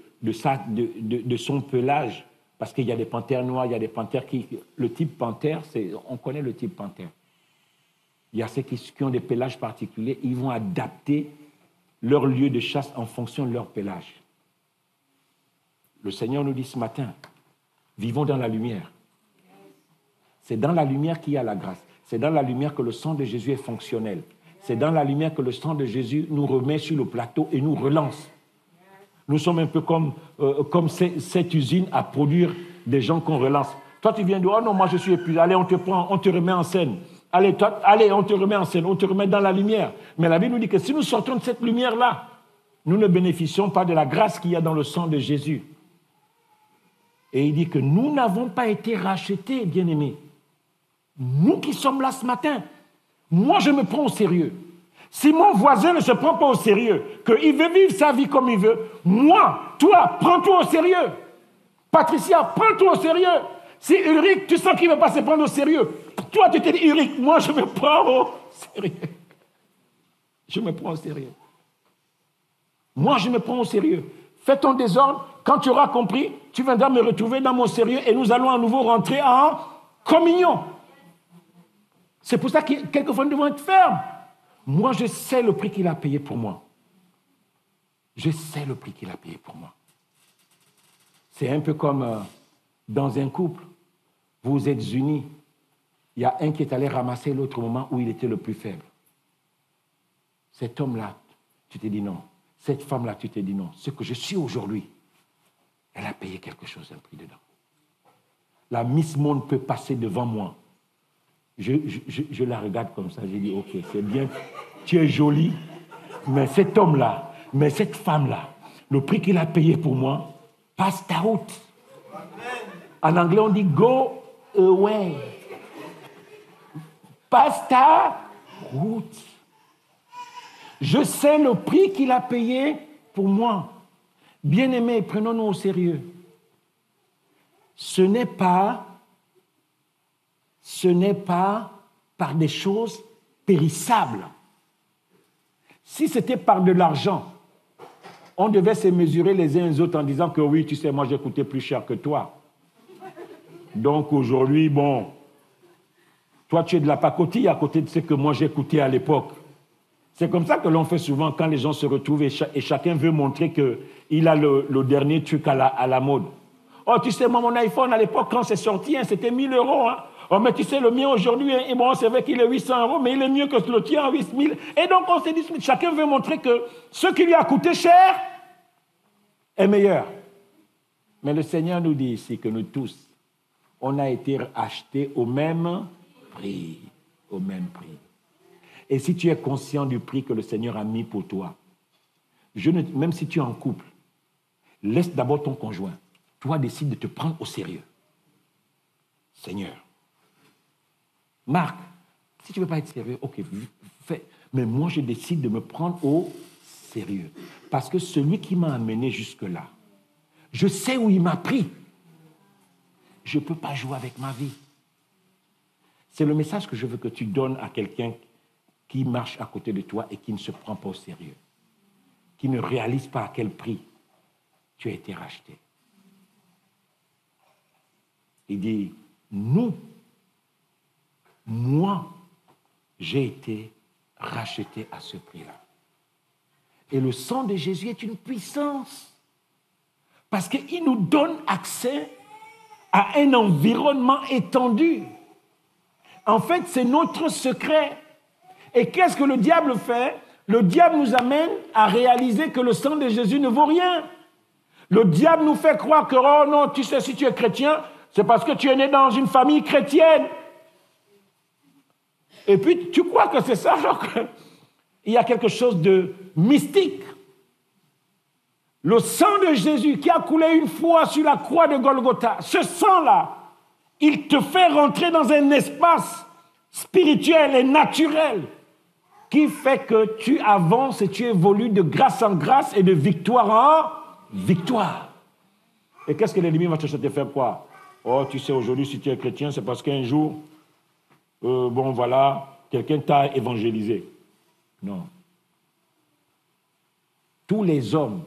son pelage. Parce qu'il y a des panthères noires, il y a des panthères qui... Le type panthère, on connaît le type panthère. Il y a ceux qui ont des pélages particuliers, ils vont adapter leur lieu de chasse en fonction de leur pélage. Le Seigneur nous dit ce matin, vivons dans la lumière. C'est dans la lumière qu'il y a la grâce. C'est dans la lumière que le sang de Jésus est fonctionnel. C'est dans la lumière que le sang de Jésus nous remet sur le plateau et nous relance. Nous sommes un peu comme cette usine à produire des gens qu'on relance. Toi, tu viens de dire, oh non, moi je suis épuisé. Allez, on te prend, on te remet en scène. Allez, on te remet en scène, on te remet dans la lumière. Mais la Bible nous dit que si nous sortons de cette lumière-là, nous ne bénéficions pas de la grâce qu'il y a dans le sang de Jésus. Et il dit que nous n'avons pas été rachetés, bien-aimés. Nous qui sommes là ce matin, moi je me prends au sérieux. Si mon voisin ne se prend pas au sérieux, qu'il veut vivre sa vie comme il veut, moi, toi, prends-toi au sérieux. Patricia, prends-toi au sérieux. Si Ulrich, tu sens qu'il ne veut pas se prendre au sérieux, toi tu te dis, Ulrich, moi je me prends au sérieux. Je me prends au sérieux. Moi je me prends au sérieux. Fais ton désordre, quand tu auras compris, tu viendras me retrouver dans mon sérieux et nous allons à nouveau rentrer en communion. C'est pour ça que quelquefois nous devons être fermes. Moi, je sais le prix qu'il a payé pour moi. Je sais le prix qu'il a payé pour moi. C'est un peu comme dans un couple. Vous êtes unis. Il y a un qui est allé ramasser l'autre au moment où il était le plus faible. Cet homme-là, tu t'es dit non. Cette femme-là, tu t'es dit non. Ce que je suis aujourd'hui, elle a payé quelque chose, un prix dedans. La Miss Monde peut passer devant moi. Je la regarde comme ça, j'ai dit, ok, c'est bien, tu es jolie, mais cet homme-là, mais cette femme-là, le prix qu'il a payé pour moi, passe ta route. En anglais, on dit go away. Passe ta route. Je sais le prix qu'il a payé pour moi. Bien-aimés, prenons-nous au sérieux. Ce n'est pas par des choses périssables. Si c'était par de l'argent, on devait se mesurer les uns les autres en disant que oui, tu sais, moi j'ai coûté plus cher que toi. Donc aujourd'hui, bon, toi tu es de la pacotille à côté de ce que moi j'ai coûté à l'époque. C'est comme ça que l'on fait souvent quand les gens se retrouvent et chacun veut montrer qu'il a le dernier truc à la mode. Oh, tu sais, moi, mon iPhone, à l'époque, quand c'est sorti, c'était 1 000 €. Hein. Oh, mais tu sais, le mien aujourd'hui, et bon, c'est vrai qu'il est 800 €, mais il est mieux que le tien à 8 000. Et donc, on s'est dit, chacun veut montrer que ce qui lui a coûté cher est meilleur. Mais le Seigneur nous dit ici que nous tous, on a été achetés au même prix. Au même prix. Et si tu es conscient du prix que le Seigneur a mis pour toi, même si tu es en couple, laisse d'abord ton conjoint. Toi, décide de te prendre au sérieux. Seigneur. Marc, si tu ne veux pas être sérieux, ok, fais. Mais moi, je décide de me prendre au sérieux. Parce que celui qui m'a amené jusque-là, je sais où il m'a pris. Je ne peux pas jouer avec ma vie. C'est le message que je veux que tu donnes à quelqu'un qui marche à côté de toi et qui ne se prend pas au sérieux, qui ne réalise pas à quel prix tu as été racheté. Il dit, moi, j'ai été racheté à ce prix-là. Et le sang de Jésus est une puissance, parce qu'il nous donne accès à un environnement étendu. En fait, c'est notre secret. Et qu'est-ce que le diable fait? Le diable nous amène à réaliser que le sang de Jésus ne vaut rien. Le diable nous fait croire que, oh non, tu sais, si tu es chrétien, c'est parce que tu es né dans une famille chrétienne. Et puis, tu crois que c'est ça, alors qu'il y a quelque chose de mystique. Le sang de Jésus qui a coulé une fois sur la croix de Golgotha, ce sang-là, il te fait rentrer dans un espace spirituel et naturel qui fait que tu avances et tu évolues de grâce en grâce et de victoire en victoire. Et qu'est-ce que l'ennemi va te faire quoi? Oh, tu sais, aujourd'hui, si tu es chrétien, c'est parce qu'un jour, bon, voilà, quelqu'un t'a évangélisé. Non. Tous les hommes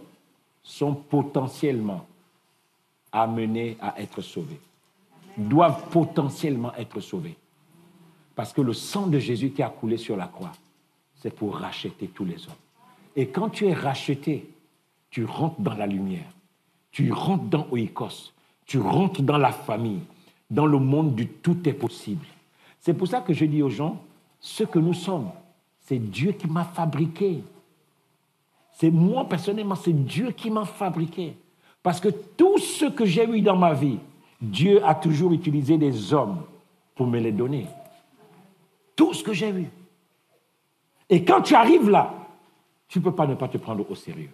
sont potentiellement amenés à être sauvés, doivent potentiellement être sauvés. Parce que le sang de Jésus qui a coulé sur la croix, c'est pour racheter tous les hommes. Et quand tu es racheté, tu rentres dans la lumière, tu rentres dans Oikos, tu rentres dans la famille, dans le monde du tout est possible. C'est pour ça que je dis aux gens, ce que nous sommes, c'est Dieu qui m'a fabriqué. C'est moi, personnellement, c'est Dieu qui m'a fabriqué. Parce que tout ce que j'ai eu dans ma vie, Dieu a toujours utilisé des hommes pour me les donner. Tout ce que j'ai eu. Et quand tu arrives là, tu ne peux pas ne pas te prendre au sérieux.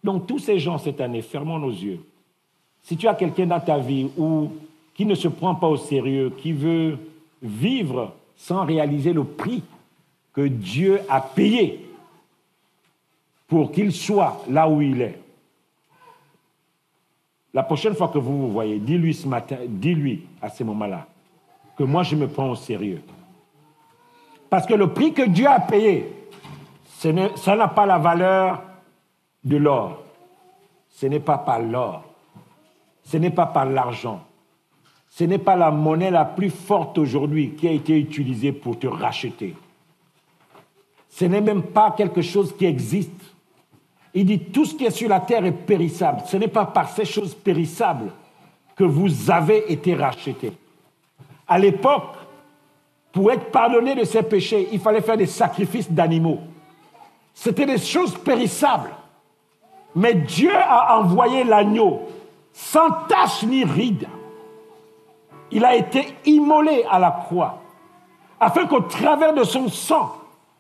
Donc, tous ces gens, cette année, fermons nos yeux. Si tu as quelqu'un dans ta vie qui ne se prend pas au sérieux, qui veut vivre sans réaliser le prix que Dieu a payé pour qu'il soit là où il est, la prochaine fois que vous vous voyez, dis-lui ce matin, dis-lui à ce moment-là que moi je me prends au sérieux. Parce que le prix que Dieu a payé, ça n'a pas la valeur de l'or. Ce n'est pas par l'or. Ce n'est pas par l'argent. Ce n'est pas la monnaie la plus forte aujourd'hui qui a été utilisée pour te racheter. Ce n'est même pas quelque chose qui existe. Il dit tout ce qui est sur la terre est périssable. Ce n'est pas par ces choses périssables que vous avez été rachetés. À l'époque, pour être pardonné de ses péchés, il fallait faire des sacrifices d'animaux. C'était des choses périssables. Mais Dieu a envoyé l'agneau sans tache ni ride. Il a été immolé à la croix afin qu'au travers de son sang,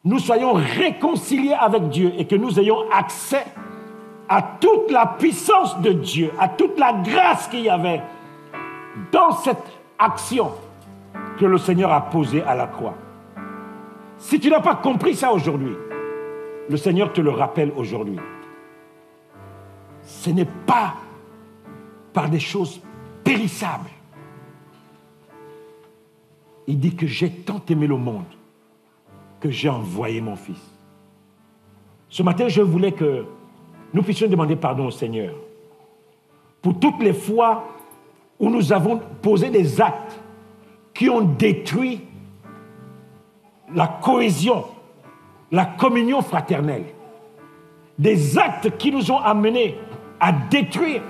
nous soyons réconciliés avec Dieu et que nous ayons accès à toute la puissance de Dieu, à toute la grâce qu'il y avait dans cette action que le Seigneur a posée à la croix. Si tu n'as pas compris ça aujourd'hui, le Seigneur te le rappelle aujourd'hui. Ce n'est pas par des choses périssables. Il dit que j'ai tant aimé le monde que j'ai envoyé mon Fils. Ce matin, je voulais que nous puissions demander pardon au Seigneur pour toutes les fois où nous avons posé des actes qui ont détruit la cohésion, la communion fraternelle. Des actes qui nous ont amenés à détruire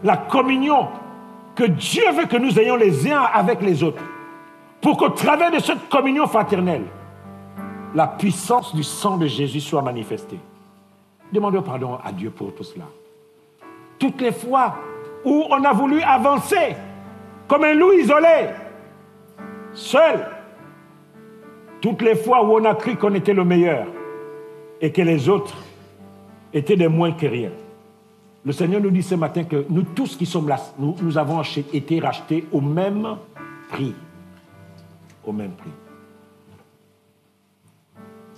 la communion que Dieu veut que nous ayons les uns avec les autres. Pour qu'au travers de cette communion fraternelle, la puissance du sang de Jésus soit manifestée. Demandons pardon à Dieu pour tout cela. Toutes les fois où on a voulu avancer comme un loup isolé, seul, toutes les fois où on a cru qu'on était le meilleur et que les autres étaient des moins que rien. Le Seigneur nous dit ce matin que nous tous qui sommes là, nous avons été rachetés au même prix. Au même prix.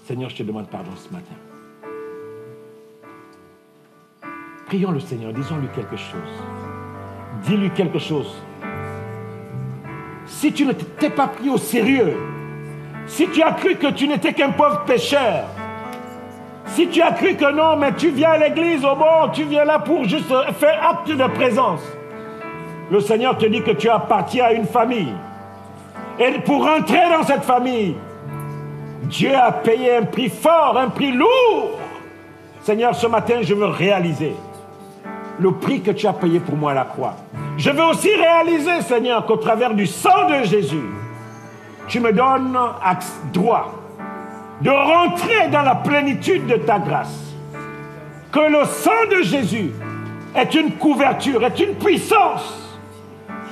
Seigneur, je te demande pardon ce matin. Prions le Seigneur, disons-lui quelque chose. Dis-lui quelque chose. Si tu ne t'es pas pris au sérieux, si tu as cru que tu n'étais qu'un pauvre pécheur, si tu as cru que non, mais tu viens à l'église, au bon, tu viens là pour juste faire acte de présence, le Seigneur te dit que tu appartiens à une famille. Et pour rentrer dans cette famille, Dieu a payé un prix fort, un prix lourd. Seigneur, ce matin, je veux réaliser le prix que tu as payé pour moi à la croix. Je veux aussi réaliser, Seigneur, qu'au travers du sang de Jésus, tu me donnes droit de rentrer dans la plénitude de ta grâce. Que le sang de Jésus est une couverture, est une puissance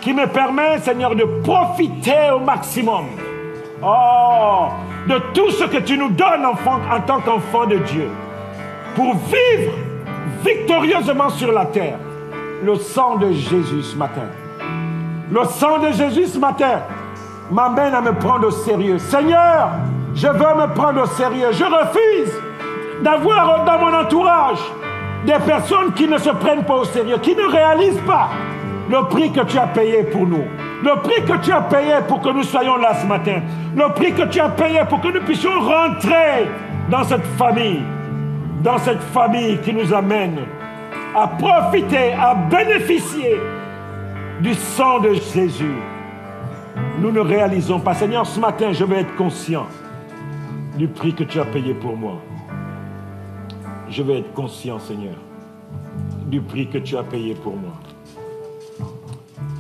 qui me permet, Seigneur, de profiter au maximum de tout ce que tu nous donnes en tant qu'enfant de Dieu pour vivre victorieusement sur la terre. Le sang de Jésus ce matin. Le sang de Jésus ce matin m'amène à me prendre au sérieux. Seigneur, je veux me prendre au sérieux. Je refuse d'avoir dans mon entourage des personnes qui ne se prennent pas au sérieux, qui ne réalisent pas le prix que tu as payé pour nous. Le prix que tu as payé pour que nous soyons là ce matin. Le prix que tu as payé pour que nous puissions rentrer dans cette famille qui nous amène à profiter, à bénéficier du sang de Jésus. Nous ne réalisons pas. Seigneur, ce matin, je veux être conscient du prix que tu as payé pour moi. Je veux être conscient, Seigneur, du prix que tu as payé pour moi.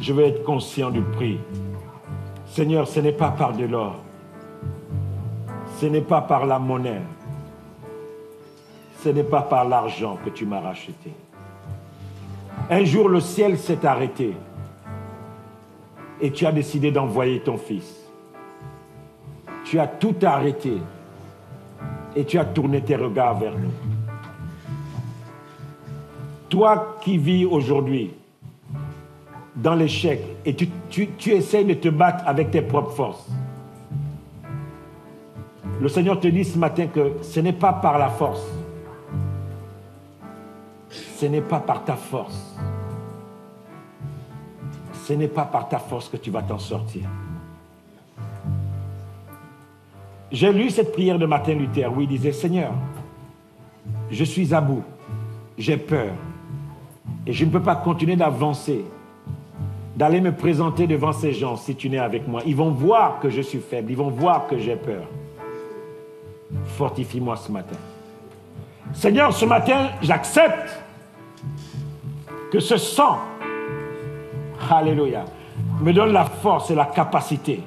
Je veux être conscient du prix. Seigneur, ce n'est pas par de l'or. Ce n'est pas par la monnaie. Ce n'est pas par l'argent que tu m'as racheté. Un jour, le ciel s'est arrêté et tu as décidé d'envoyer ton fils. Tu as tout arrêté et tu as tourné tes regards vers nous. Toi qui vis aujourd'hui dans l'échec et tu essaies de te battre avec tes propres forces, le Seigneur te dit ce matin que ce n'est pas par la force, ce n'est pas par ta force, ce n'est pas par ta force que tu vas t'en sortir. J'ai lu cette prière de Martin Luther où il disait: Seigneur, je suis à bout, j'ai peur et je ne peux pas continuer d'avancer, d'aller me présenter devant ces gens si tu n'es avec moi. Ils vont voir que je suis faible, ils vont voir que j'ai peur. Fortifie-moi ce matin. Seigneur, ce matin, j'accepte que ce sang, alléluia, me donne la force et la capacité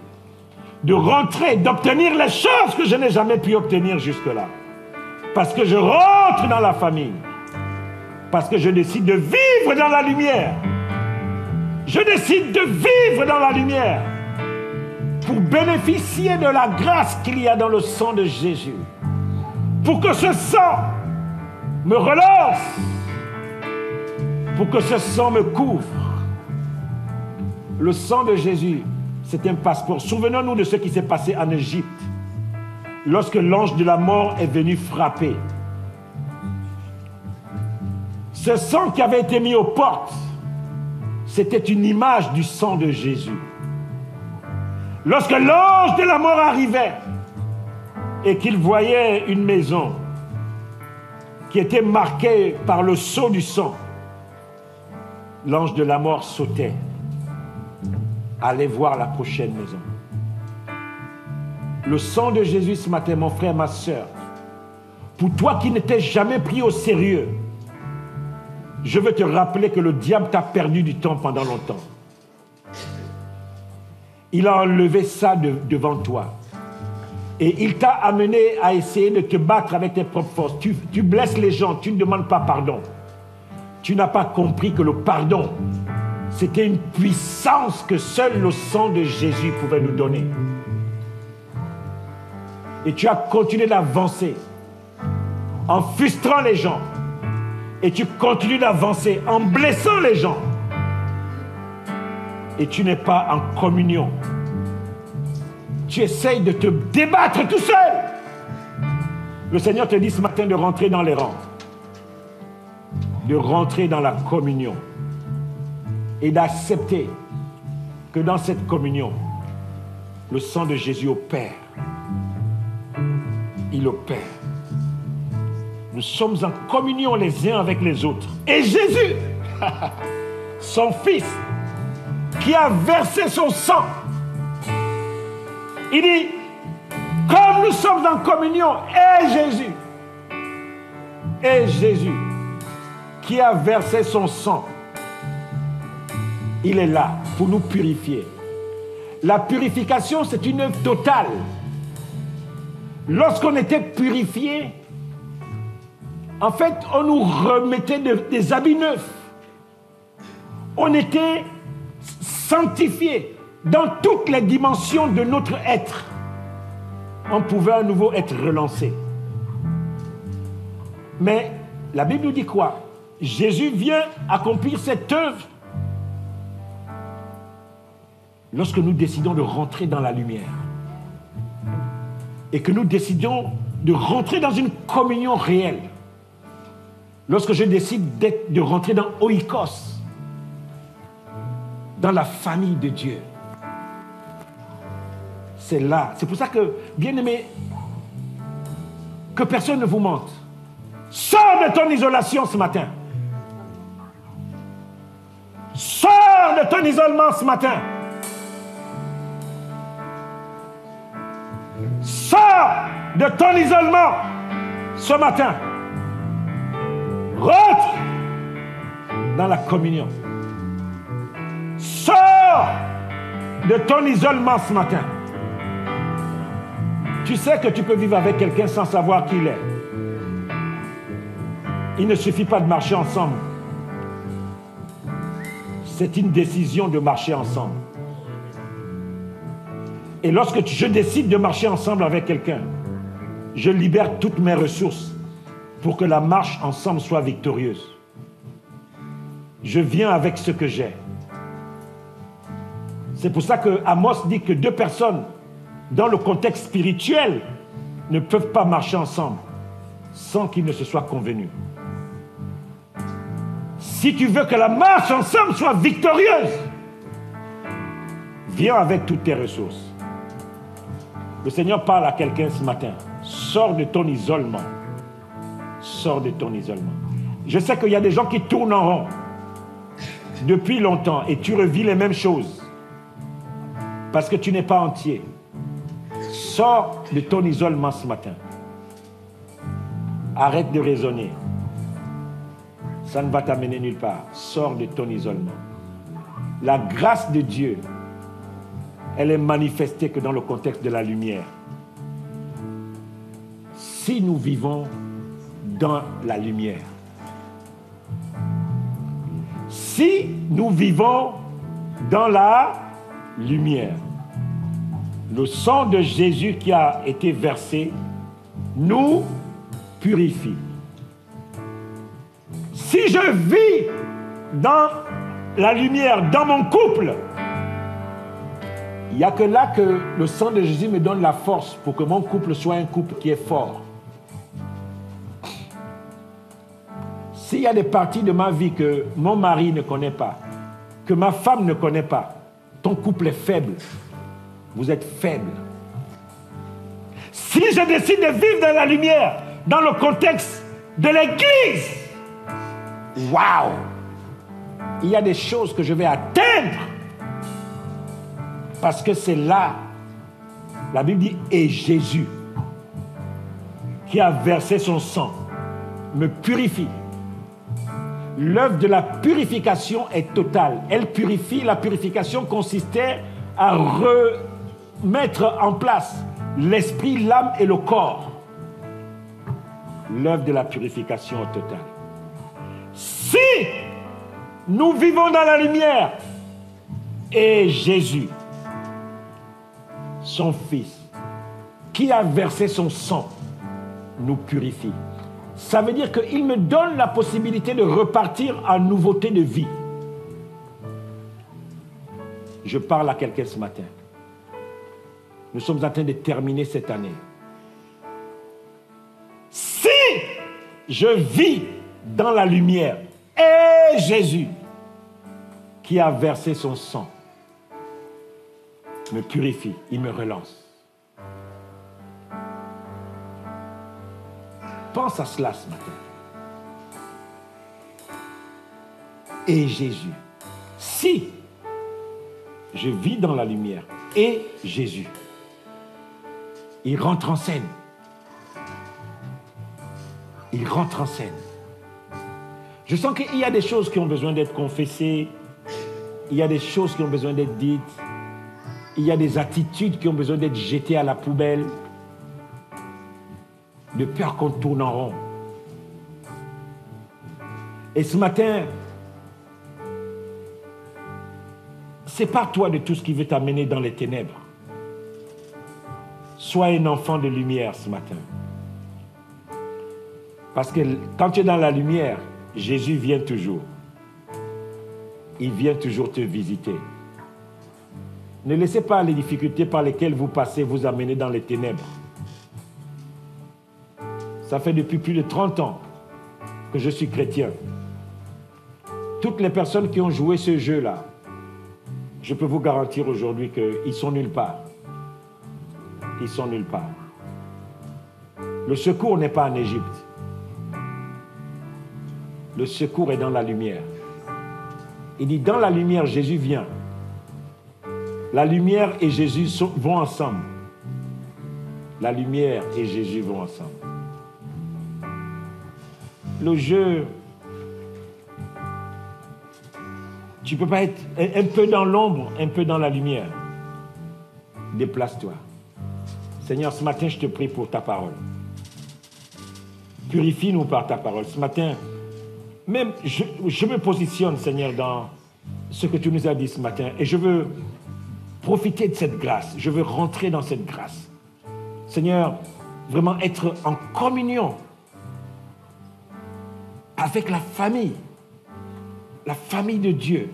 de rentrer, d'obtenir les choses que je n'ai jamais pu obtenir jusque-là. Parce que je rentre dans la famille. Parce que je décide de vivre dans la lumière. Je décide de vivre dans la lumière pour bénéficier de la grâce qu'il y a dans le sang de Jésus. Pour que ce sang me relance. Pour que ce sang me couvre. Le sang de Jésus, c'est un passeport. Souvenons-nous de ce qui s'est passé en Égypte. Lorsque l'ange de la mort est venu frapper. Ce sang qui avait été mis aux portes, c'était une image du sang de Jésus. Lorsque l'ange de la mort arrivait et qu'il voyait une maison qui était marquée par le sceau du sang, l'ange de la mort sautait, allait voir la prochaine maison. Le sang de Jésus ce matin, mon frère, ma soeur, pour toi qui n'étais jamais pris au sérieux, je veux te rappeler que le diable t'a perdu du temps pendant longtemps. Il a enlevé ça devant toi. Et il t'a amené à essayer de te battre avec tes propres forces. Tu blesses les gens, tu ne demandes pas pardon. Tu n'as pas compris que le pardon, c'était une puissance que seul le sang de Jésus pouvait nous donner. Et tu as continué d'avancer en frustrant les gens. Et tu continues d'avancer en blessant les gens. Et tu n'es pas en communion. Tu essayes de te débattre tout seul. Le Seigneur te dit ce matin de rentrer dans les rangs. De rentrer dans la communion. Et d'accepter que dans cette communion, le sang de Jésus opère. Il opère. Nous sommes en communion les uns avec les autres. Et Jésus, son Fils, qui a versé son sang, il dit, comme nous sommes en communion, et Jésus, qui a versé son sang, il est là pour nous purifier. La purification, c'est une œuvre totale. Lorsqu'on était purifié, en fait, on nous remettait des habits neufs. On était sanctifiés dans toutes les dimensions de notre être. On pouvait à nouveau être relancé. Mais la Bible nous dit quoi? Jésus vient accomplir cette œuvre lorsque nous décidons de rentrer dans la lumière. Et que nous décidons de rentrer dans une communion réelle. Lorsque je décide de rentrer dans Oikos, dans la famille de Dieu, c'est là. C'est pour ça que, bien-aimé, que personne ne vous mente. Sors de ton isolation ce matin. Sors de ton isolement ce matin. Sors de ton isolement ce matin. Rentre dans la communion. Sors de ton isolement ce matin. Tu sais que tu peux vivre avec quelqu'un sans savoir qui il est. Il ne suffit pas de marcher ensemble. C'est une décision de marcher ensemble. Et lorsque je décide de marcher ensemble avec quelqu'un, je libère toutes mes ressources pour que la marche ensemble soit victorieuse. Je viens avec ce que j'ai. C'est pour ça que Amos dit que deux personnes, dans le contexte spirituel, ne peuvent pas marcher ensemble sans qu'ils ne se soient convenus. Si tu veux que la marche ensemble soit victorieuse, viens avec toutes tes ressources. Le Seigneur parle à quelqu'un ce matin. Sors de ton isolement. Sors de ton isolement. Je sais qu'il y a des gens qui tournent en rond depuis longtemps et tu revis les mêmes choses parce que tu n'es pas entier. Sors de ton isolement ce matin. Arrête de raisonner. Ça ne va t'amener nulle part. Sors de ton isolement. La grâce de Dieu, elle est manifestée que dans le contexte de la lumière. Si nous vivons dans la lumière, si nous vivons dans la lumière, le sang de Jésus qui a été versé nous purifie. Si je vis dans la lumière, dans mon couple, il n'y a que là que le sang de Jésus me donne la force pour que mon couple soit un couple qui est fort. S'il y a des parties de ma vie que mon mari ne connaît pas, que ma femme ne connaît pas, ton couple est faible. Vous êtes faible. Si je décide de vivre dans la lumière, dans le contexte de l'église, waouh! Il y a des choses que je vais atteindre. Parce que c'est là, la Bible dit, et Jésus, qui a versé son sang, me purifie. L'œuvre de la purification est totale. Elle purifie. La purification consistait à remettre en place l'esprit, l'âme et le corps. L'œuvre de la purification est totale. Si nous vivons dans la lumière et Jésus, son Fils, qui a versé son sang, nous purifie. Ça veut dire qu'il me donne la possibilité de repartir en nouveauté de vie. Je parle à quelqu'un ce matin. Nous sommes en train de terminer cette année. Si je vis dans la lumière et Jésus, qui a versé son sang, me purifie, il me relance. Pense à cela ce matin. Et Jésus. Si je vis dans la lumière et Jésus, il rentre en scène. Il rentre en scène. Je sens qu'il y a des choses qui ont besoin d'être confessées. Il y a des choses qui ont besoin d'être dites. Il y a des attitudes qui ont besoin d'être jetées à la poubelle. De peur qu'on tourne en rond. Et ce matin, sépare-toi de tout ce qui veut t'amener dans les ténèbres. Sois un enfant de lumière ce matin. Parce que quand tu es dans la lumière, Jésus vient toujours. Il vient toujours te visiter. Ne laissez pas les difficultés par lesquelles vous passez vous amener dans les ténèbres. Ça fait depuis plus de 30 ans que je suis chrétien. Toutes les personnes qui ont joué ce jeu-là, je peux vous garantir aujourd'hui qu'ils sont nulle part. Ils sont nulle part. Le secours n'est pas en Égypte. Le secours est dans la lumière. Il dit, dans la lumière, Jésus vient. La lumière et Jésus vont ensemble. La lumière et Jésus vont ensemble. Le jeu, tu ne peux pas être un peu dans l'ombre, un peu dans la lumière. Déplace-toi. Seigneur, ce matin, je te prie pour ta parole. Purifie-nous par ta parole. Ce matin, même je me positionne, Seigneur, dans ce que tu nous as dit ce matin. Et je veux profiter de cette grâce. Je veux rentrer dans cette grâce. Seigneur, vraiment être en communion avec la famille de Dieu.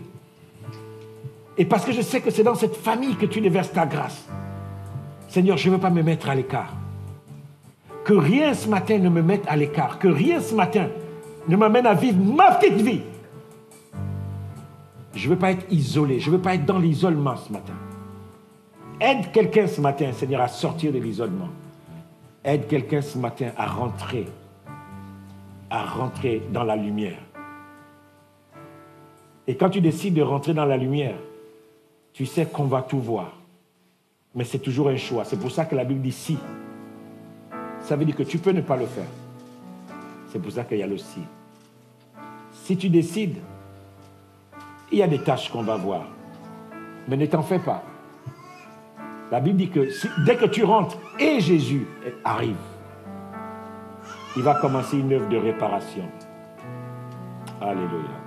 Et parce que je sais que c'est dans cette famille que tu déverses ta grâce. Seigneur, je ne veux pas me mettre à l'écart. Que rien ce matin ne me mette à l'écart. Que rien ce matin ne m'amène à vivre ma petite vie. Je ne veux pas être isolé. Je ne veux pas être dans l'isolement ce matin. Aide quelqu'un ce matin, Seigneur, à sortir de l'isolement. Aide quelqu'un ce matin à rentrer dans la lumière. Et quand tu décides de rentrer dans la lumière, tu sais qu'on va tout voir. Mais c'est toujours un choix. C'est pour ça que la Bible dit si. Ça veut dire que tu peux ne pas le faire. C'est pour ça qu'il y a le si. Si tu décides, il y a des tâches qu'on va voir. Mais ne t'en fais pas. La Bible dit que dès que tu rentres et Jésus arrive, il va commencer une œuvre de réparation. Alléluia.